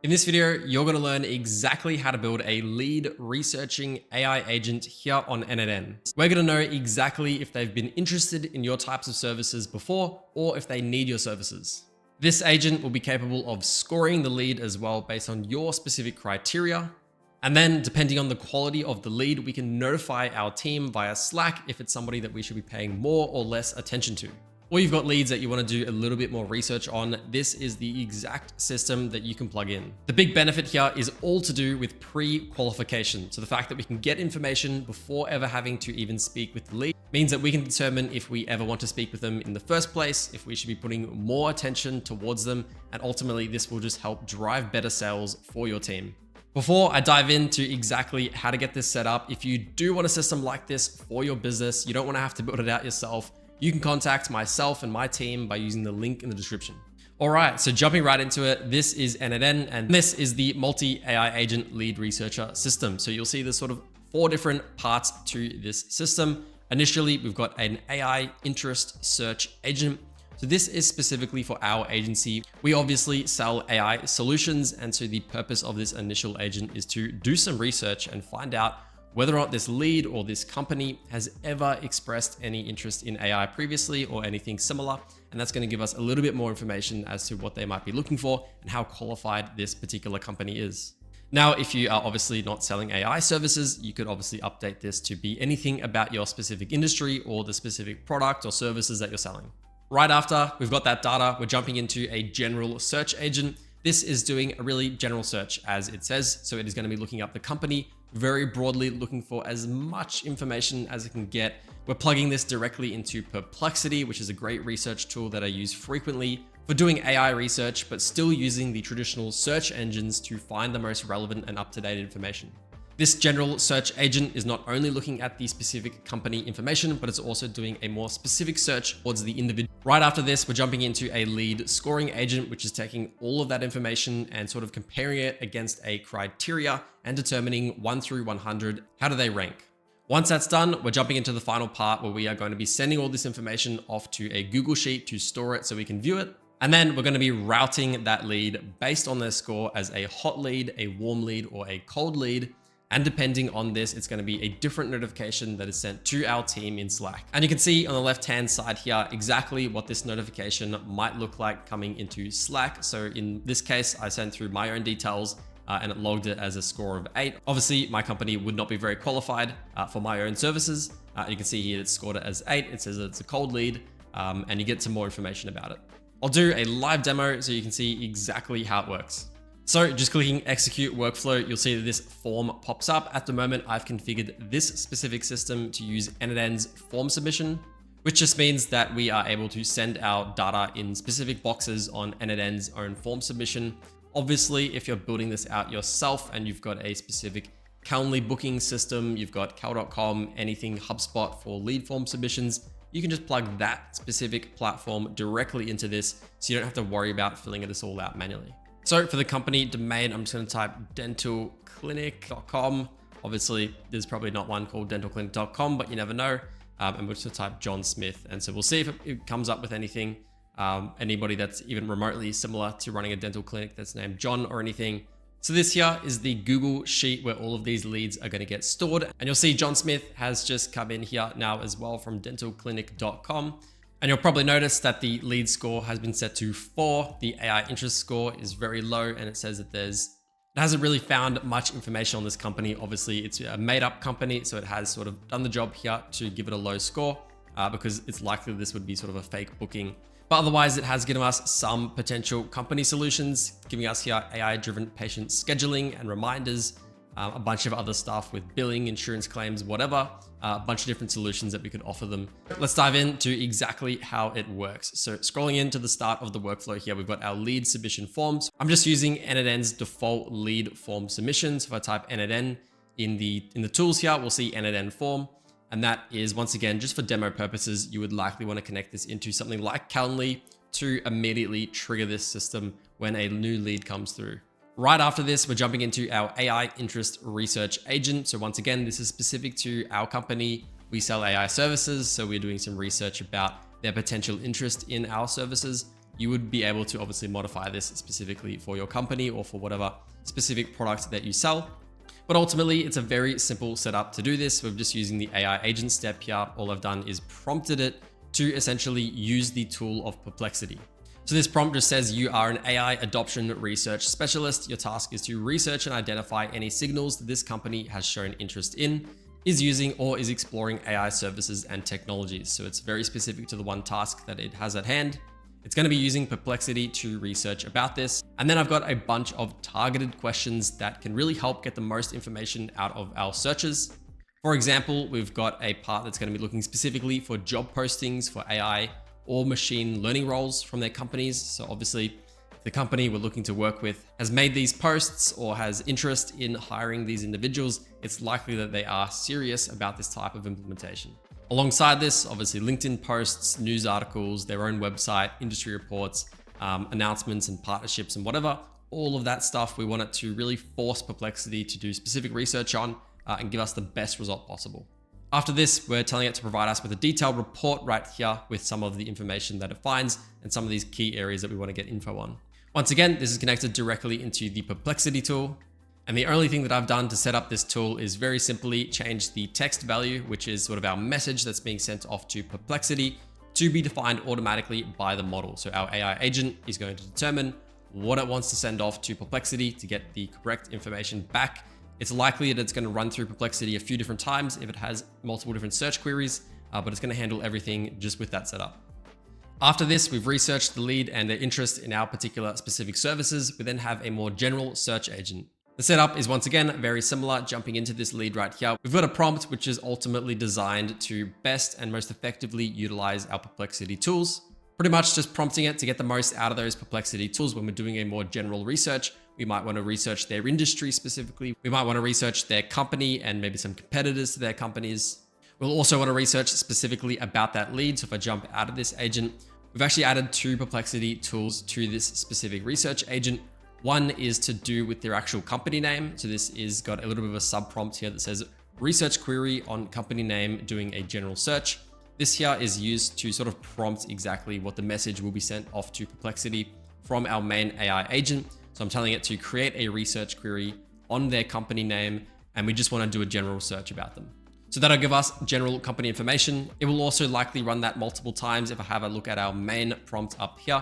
In this video, you're going to learn exactly how to build a lead researching AI agent here on n8n. We're going to know exactly if they've been interested in your types of services before or if they need your services. This agent will be capable of scoring the lead as well based on your specific criteria. And then depending on the quality of the lead, we can notify our team via Slack if it's somebody that we should be paying more or less attention to. Or you've got leads that you want to do a little bit more research on, this is the exact system that you can plug in. The big benefit here is all to do with pre-qualification. So the fact that we can get information before ever having to even speak with the lead means that we can determine if we ever want to speak with them in the first place, if we should be putting more attention towards them, and ultimately this will just help drive better sales for your team. Before I dive into exactly how to get this set up, if you do want a system like this for your business, you don't want to have to build it out yourself, you can contact myself and my team by using the link in the description. All right, so jumping right into it, this is n8n, and this is the multi-AI agent lead researcher system. So you'll see there's sort of 4 different parts to this system. Initially, we've got an AI interest search agent. So this is specifically for our agency. We obviously sell AI solutions, and so the purpose of this initial agent is to do some research and find out whether or not this lead or this company has ever expressed any interest in AI previously or anything similar. And that's going to give us a little bit more information as to what they might be looking for and how qualified this particular company is. Now, if you are obviously not selling AI services, you could obviously update this to be anything about your specific industry or the specific product or services that you're selling. Right after we've got that data, we're jumping into a general search agent. This is doing a really general search as it says. So it is going to be looking up the company very broadly, looking for as much information as it can get. We're plugging this directly into Perplexity, which is a great research tool that I use frequently for doing AI research, but still using the traditional search engines to find the most relevant and up-to-date information. This general search agent is not only looking at the specific company information, but it's also doing a more specific search towards the individual. Right after this, we're jumping into a lead scoring agent, which is taking all of that information and sort of comparing it against a criteria and determining 1 through 100, how do they rank? Once that's done, we're jumping into the final part where we are going to be sending all this information off to a Google Sheet to store it so we can view it. And then we're going to be routing that lead based on their score as a hot lead, a warm lead, or a cold lead. And depending on this, it's going to be a different notification that is sent to our team in Slack. And you can see on the left-hand side here exactly what this notification might look like coming into Slack. So in this case, I sent through my own details and it logged it as a score of 8. Obviously, my company would not be very qualified for my own services. You can see here it's scored it as 8. It says it's a cold lead and you get some more information about it. I'll do a live demo so you can see exactly how it works. So just clicking execute workflow, you'll see that this form pops up. At the moment, I've configured this specific system to use n8n's form submission, which just means that we are able to send our data in specific boxes on n8n's own form submission. Obviously, if you're building this out yourself and you've got a specific Calendly booking system, you've got cal.com, anything HubSpot for lead form submissions, you can just plug that specific platform directly into this so you don't have to worry about filling this all out manually. So for the company domain, I'm just going to type dentalclinic.com. Obviously, there's probably not one called dentalclinic.com, but you never know. And we're just going to type John Smith. And so we'll see if it comes up with anything, anybody that's even remotely similar to running a dental clinic that's named John or anything. So this here is the Google Sheet where all of these leads are going to get stored. And you'll see John Smith has just come in here now as well from dentalclinic.com. And you'll probably notice that the lead score has been set to 4. The AI interest score is very low, and it says that it hasn't really found much information on this company. Obviously, it's a made-up company, so it has sort of done the job here to give it a low score because it's likely this would be sort of a fake booking. But otherwise, it has given us some potential company solutions, giving us here AI-driven patient scheduling and reminders, a bunch of other stuff with billing, insurance claims, whatever, a bunch of different solutions that we could offer them. Let's dive into exactly how it works. So scrolling into the start of the workflow here, we've got our lead submission forms. I'm just using n8n's default lead form submissions. If I type n8n in the tools here, we'll see n8n form. And that is, once again, just for demo purposes, you would likely want to connect this into something like Calendly to immediately trigger this system when a new lead comes through. Right after this, we're jumping into our AI interest research agent. So once again, this is specific to our company. We sell AI services, so we're doing some research about their potential interest in our services. you would be able to obviously modify this specifically for your company or for whatever specific product that you sell. But ultimately, it's a very simple setup to do this. We're just using the AI agent step here. All I've done is prompted it to essentially use the tool of Perplexity. So this prompt just says you are an AI adoption research specialist. Your task is to research and identify any signals that this company has shown interest in, is using, or is exploring AI services and technologies. So it's very specific to the one task that it has at hand. It's going to be using Perplexity to research about this. And then I've got a bunch of targeted questions that can really help get the most information out of our searches. For example, we've got a part that's going to be looking specifically for job postings for AI or machine learning roles from their companies. So obviously, if the company we're looking to work with has made these posts or has interest in hiring these individuals, it's likely that they are serious about this type of implementation. Alongside this, obviously LinkedIn posts, news articles, their own website, industry reports, announcements and partnerships and whatever, all of that stuff, we want it to really force Perplexity to do specific research on and give us the best result possible. After this, we're telling it to provide us with a detailed report right here with some of the information that it finds and some of these key areas that we want to get info on. Once again, this is connected directly into the Perplexity tool. And the only thing that I've done to set up this tool is very simply change the text value, which is sort of our message that's being sent off to Perplexity, to be defined automatically by the model. So our AI agent is going to determine what it wants to send off to Perplexity to get the correct information back. It's likely that it's going to run through Perplexity a few different times if it has multiple different search queries, but it's going to handle everything just with that setup. After this, we've researched the lead and their interest in our particular specific services. We then have a more general search agent. The setup is once again very similar, jumping into this lead right here. We've got a prompt which is ultimately designed to best and most effectively utilize our Perplexity tools. Pretty much just prompting it to get the most out of those Perplexity tools when we're doing a more general research. We might want to research their industry specifically. We might want to research their company and maybe some competitors to their companies. We'll also want to research specifically about that lead. So if I jump out of this agent, we've actually added 2 Perplexity tools to this specific research agent. One is to do with their actual company name. So this is got a little bit of a sub prompt here that says research query on company name doing a general search. This here is used to sort of prompt exactly what the message will be sent off to Perplexity from our main AI agent. So I'm telling it to create a research query on their company name, and we just want to do a general search about them. So that'll give us general company information. It will also likely run that multiple times. If I have a look at our main prompt up here,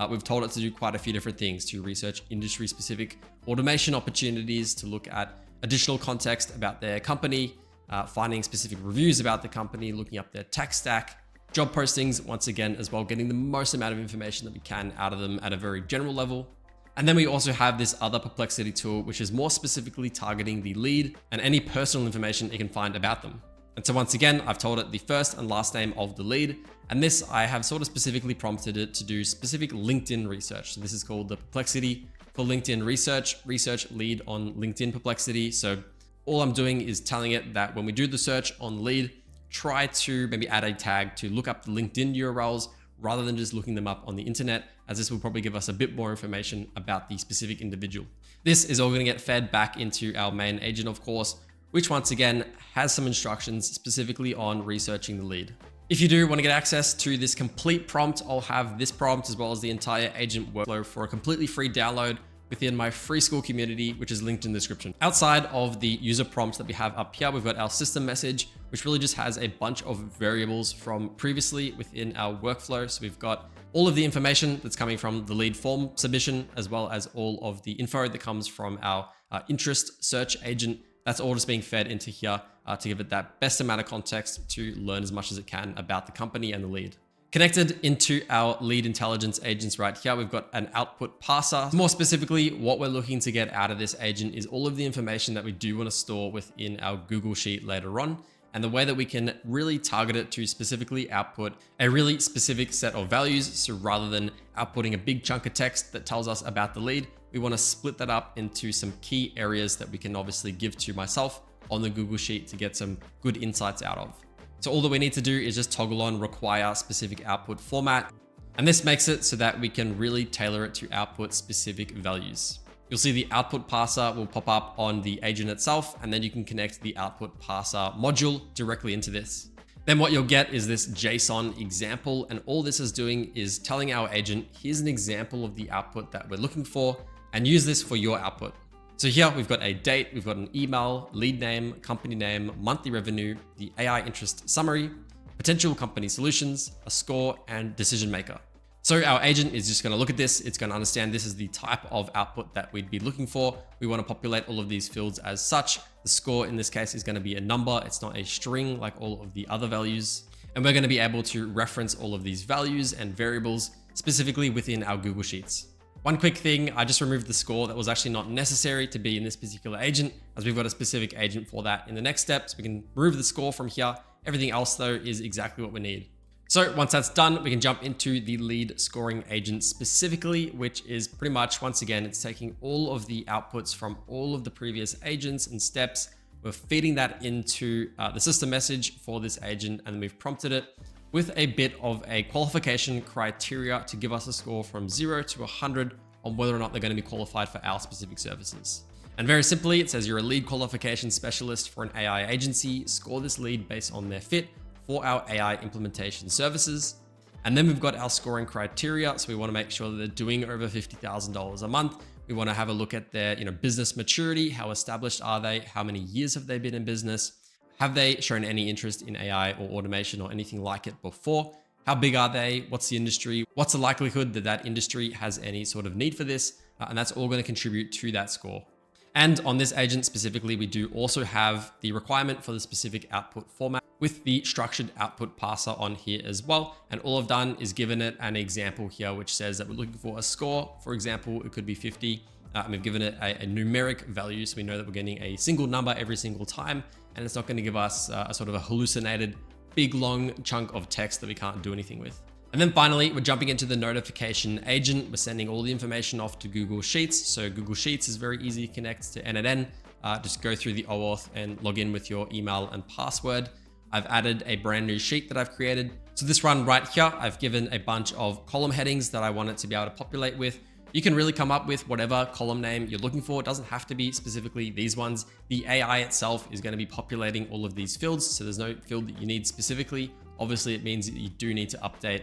we've told it to do quite a few different things, to research industry specific automation opportunities, to look at additional context about their company, finding specific reviews about the company, looking up their tech stack, job postings, once again, as well, getting the most amount of information that we can out of them at a very general level. And then we also have this other Perplexity tool, which is more specifically targeting the lead and any personal information it can find about them. And so once again, I've told it the first and last name of the lead. And this, I have sort of specifically prompted it to do specific LinkedIn research. So this is called the Perplexity for LinkedIn research lead on LinkedIn Perplexity. So all I'm doing is telling it that when we do the search on lead, try to maybe add a tag to look up the LinkedIn URLs rather than just looking them up on the internet, as this will probably give us a bit more information about the specific individual. This is all going to get fed back into our main agent, of course, which once again has some instructions specifically on researching the lead. If you do want to get access to this complete prompt, I'll have this prompt as well as the entire agent workflow for a completely free download within my free school community, which is linked in the description. Outside of the user prompts that we have up here, we've got our system message, which really just has a bunch of variables from previously within our workflow. So we've got all of the information that's coming from the lead form submission, as well as all of the info that comes from our interest search agent. That's all just being fed into here to give it that best amount of context to learn as much as it can about the company and the lead. Connected into our lead intelligence agents right here, we've got an output parser. More specifically, what we're looking to get out of this agent is all of the information that we do want to store within our Google Sheet later on. And the way that we can really target it to specifically output a really specific set of values. So rather than outputting a big chunk of text that tells us about the lead, we want to split that up into some key areas that we can obviously give to myself on the Google Sheet to get some good insights out of. So all that we need to do is just toggle on require specific output format. And this makes it so that we can really tailor it to output specific values. You'll see the output parser will pop up on the agent itself, and then you can connect the output parser module directly into this. Then what you'll get is this JSON example. And all this is doing is telling our agent, here's an example of the output that we're looking for, and use this for your output. So here we've got a date, we've got an email, lead name, company name, monthly revenue, the AI interest summary, potential company solutions, a score, and decision maker. So our agent is just going to look at this. It's going to understand this is the type of output that we'd be looking for. We want to populate all of these fields as such. The score in this case is going to be a number. It's not a string like all of the other values. And we're going to be able to reference all of these values and variables specifically within our Google Sheets. One quick thing, I just removed the score. That was actually not necessary to be in this particular agent, as we've got a specific agent for that in the next step. So we can remove the score from here. Everything else though is exactly what we need. So once that's done, we can jump into the lead scoring agent specifically, which is pretty much, once again, it's taking all of the outputs from all of the previous agents and steps. We're feeding that into the system message for this agent, and then we've prompted it with a bit of a qualification criteria to give us a score from 0 to 100 on whether or not they're going to be qualified for our specific services. And very simply, it says you're a lead qualification specialist for an AI agency. Score this lead based on their fit for our AI implementation services. And then we've got our scoring criteria. So we want to make sure that they're doing over $50,000 a month. We want to have a look at their business maturity. How established are they? How many years have they been in business? Have they shown any interest in AI or automation or anything like it before? How big are they? What's the industry? What's the likelihood that that industry has any sort of need for this? And that's all going to contribute to that score. And on this agent specifically, we do also have the requirement for the specific output format with the structured output parser on here as well. And all I've done is given it an example here, which says that we're looking for a score. For example, it could be 50. And we've given it a numeric value. So we know that we're getting a single number every single time. And it's not going to give us a sort of a hallucinated big long chunk of text that we can't do anything with. And then finally, we're jumping into the notification agent. We're sending all the information off to Google Sheets. So Google Sheets is very easy to connect to n8n. Just go through the OAuth and log in with your email and password. I've added a brand new sheet that I've created. So this one right here, I've given a bunch of column headings that I want it to be able to populate with. You can really come up with whatever column name you're looking for. It doesn't have to be specifically these ones. The AI itself is going to be populating all of these fields. So there's no field that you need specifically. Obviously, it means that you do need to update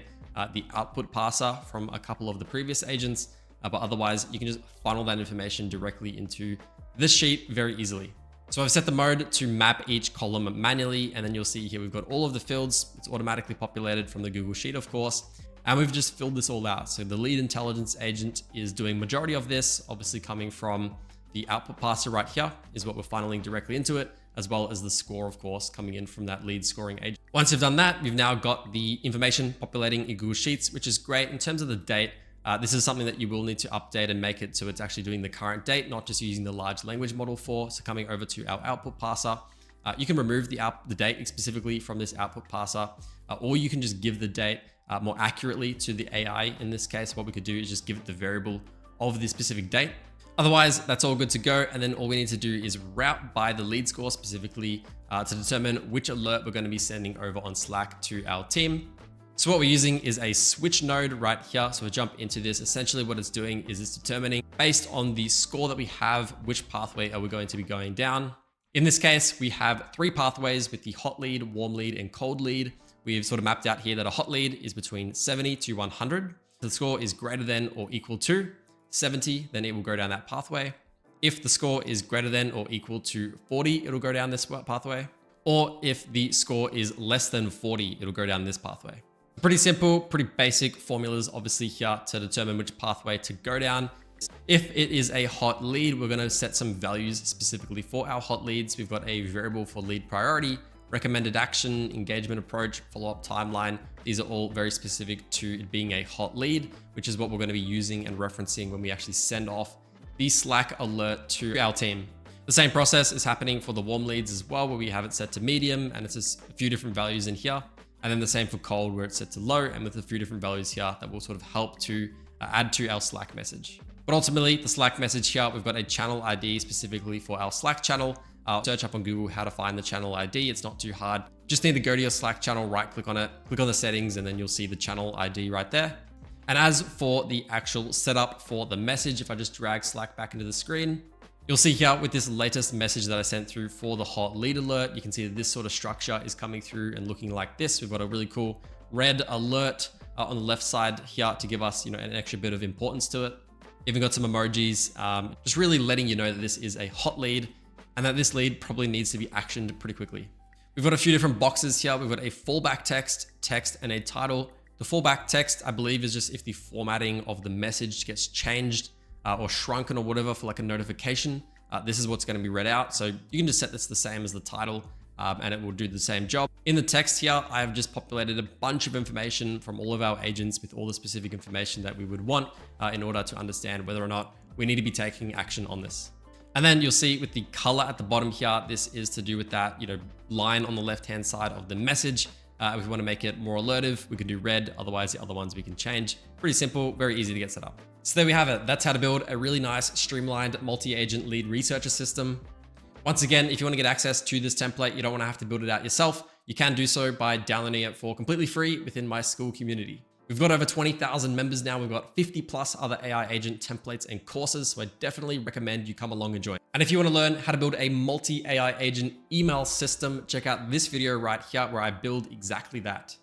the output parser from a couple of the previous agents, but otherwise you can just funnel that information directly into this sheet very easily. So I've set the mode to map each column manually, and then you'll see here we've got all of the fields. It's automatically populated from the Google Sheet, of course, and we've just filled this all out. So the lead intelligence agent is doing majority of this, obviously coming from the output parser right here is what we're funneling directly into it, as well as the score, of course, coming in from that lead scoring agent. Once you've done that, you've now got the information populating in Google Sheets, which is great. In terms of the date, this is something that you will need to update and make it so it's actually doing the current date, not just using the large language model for. So coming over to our output parser, you can remove the date specifically from this output parser, or you can just give the date more accurately to the AI. In this case, what we could do is just give it the variable of the specific date. Otherwise, that's all good to go. And then all we need to do is route by the lead score specifically to determine which alert we're going to be sending over on Slack to our team. So what we're using is a switch node right here. So we'll jump into this. Essentially what it's doing is it's determining based on the score that we have, which pathway are we going to be going down. In this case, we have 3 pathways with the hot lead, warm lead, and cold lead. We've sort of mapped out here that a hot lead is between 70 to 100. The score is greater than or equal to 70, then it will go down that pathway. If the score is greater than or equal to 40, it'll go down this pathway. Or if the score is less than 40, it'll go down this pathway. Pretty simple, pretty basic formulas obviously here to determine which pathway to go down. If it is a hot lead, we're going to set some values specifically for our hot leads. We've got a variable for lead priority, recommended action, engagement approach, follow-up timeline. These are all very specific to it being a hot lead, which is what we're going to be using and referencing when we actually send off the Slack alert to our team. The same process is happening for the warm leads as well, where we have it set to medium, and it's just a few different values in here. And then the same for cold, where it's set to low and with a few different values here that will sort of help to add to our Slack message. But ultimately, the Slack message here, we've got a channel ID specifically for our Slack channel. Search up on Google how to find the channel ID. It's not too hard. Just need to go to your Slack channel, right click on it, click on the settings, and then you'll see the channel ID right there. And as for the actual setup for the message, if I just drag Slack back into the screen, You'll see here with this latest message that I sent through for the hot lead alert, you can see that this sort of structure is coming through and looking like this. We've got a really cool red alert on the left side here to give us, an extra bit of importance to it. Even got some emojis, just really letting you know that this is a hot lead and that this lead probably needs to be actioned pretty quickly. We've got a few different boxes here. We've got a fallback text, and a title. The fallback text, I believe, is just if the formatting of the message gets changed or shrunken or whatever for like a notification. This is what's going to be read out. So you can just set this the same as the title and it will do the same job. In the text here, I have just populated a bunch of information from all of our agents with all the specific information that we would want in order to understand whether or not we need to be taking action on this. And then you'll see with the color at the bottom here, this is to do with that, line on the left-hand side of the message. If we want to make it more alertive, we can do red. Otherwise, the other ones we can change. Pretty simple, very easy to get set up. So there we have it. That's how to build a really nice, streamlined multi-agent lead researcher system. Once again, if you want to get access to this template, you don't want to have to build it out yourself. You can do so by downloading it for completely free within my school community. We've got over 20,000 members now. We've got 50 plus other AI agent templates and courses. So I definitely recommend you come along and join. And if you want to learn how to build a multi-AI agent email system, check out this video right here where I build exactly that.